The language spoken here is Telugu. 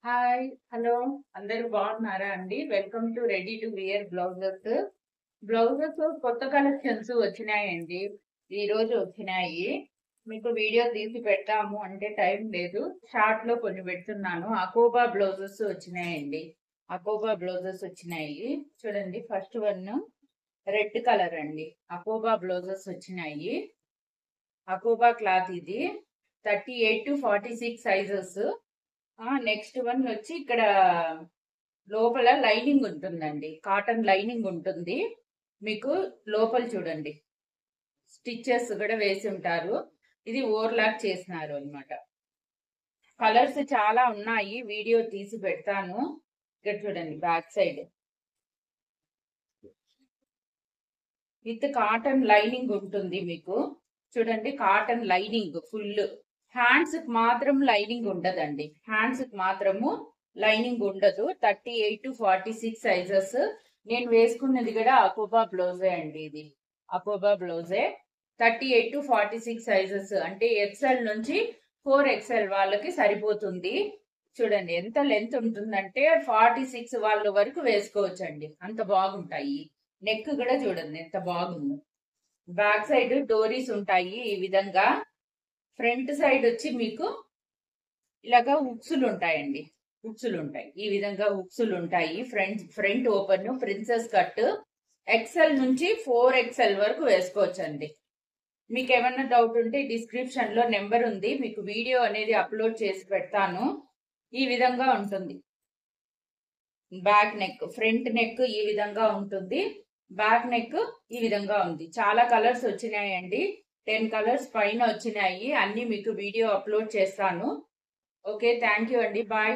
హాయ్ హలో అందరూ బాగున్నారా అండి? Welcome to ready to wear blouses. Blouses కొత్త కలెక్షన్స్ వచ్చినాయండి. ఈ రోజు వచ్చినాయి. మీకు వీడియో తీసి పెట్టాము అంటే టైం లేదు. షార్ట్ లో కొన్ని పెడుతున్నాను. అకోబా బ్లౌజెస్ వచ్చినాయండి. అకోబా బ్లౌజెస్ వచ్చినాయి. చూడండి ఫస్ట్ వన్ రెడ్ కలర్ అండి. అకోబా బ్లౌజెస్ వచ్చినాయి. అకోబా క్లాత్ ఇది 38 to 46 సైజెస్. నెక్స్ట్ వన్ వచ్చి ఇక్కడ లోపల లైనింగ్ ఉంటుందండి. కాటన్ లైనింగ్ ఉంటుంది. మీకు లోపల చూడండి స్టిచ్చెస్ కూడా వేసి ఉంటారు. ఇది ఓవర్లాక్ చేసినారు అన్నమాట. కలర్స్ చాలా ఉన్నాయి. వీడియో తీసి పెడతాను. ఇక్కడ చూడండి back side with cotton lining ఉంటుంది. మీకు చూడండి కాటన్ లైనింగ్ ఫుల్. హ్యాండ్స్ కి మాత్రం లైనింగ్ ఉండదండి. హ్యాండ్స్ కి మాత్రము లైనింగ్ ఉండదు. 38 to 46 సైజెస్. నేను వేసుకున్నది కూడా అకోబా బ్లౌజే అండి. ఇది అకోబా బ్లౌజే. 38 to 46 సైజెస్ అంటే ఎక్స్ఎల్ నుంచి 4XL వాళ్ళకి సరిపోతుంది. చూడండి ఎంత లెంత్ ఉంటుందంటే 46 వాళ్ళ వరకు వేసుకోవచ్చండి. అంత బాగుంటాయి. నెక్ కూడా చూడండి ఎంత బాగుంది. బ్యాక్ సైడ్ డోరీస్ ఉంటాయి ఈ విధంగా. ఫ్రంట్ సైడ్ వచ్చి మీకు ఇలాగా ఉక్సులు ఉంటాయండి. ఉక్సులు ఉంటాయి ఈ విధంగా ఉక్సులు ఉంటాయి. Front open princess cut. XL నుంచి 4XL వరకు వేసుకోవచ్చండి. మీకు ఏమన్నా డౌట్ ఉంటే డిస్క్రిప్షన్ లో నెంబర్ ఉంది. మీకు వీడియో అనేది అప్లోడ్ చేసి పెడతాను. ఈ విధంగా ఉంటుంది. బ్యాక్ నెక్, ఫ్రంట్ నెక్ ఈ విధంగా ఉంటుంది. బ్యాక్ నెక్ ఈ విధంగా ఉంది. చాలా కలర్స్ వచ్చినాయండి. 10 కలర్స్ పైన వచ్చినాయి. అన్ని మీకు వీడియో అప్లోడ్ చేస్తాను. ఓకే, థ్యాంక్ యూ అండి. బాయ్.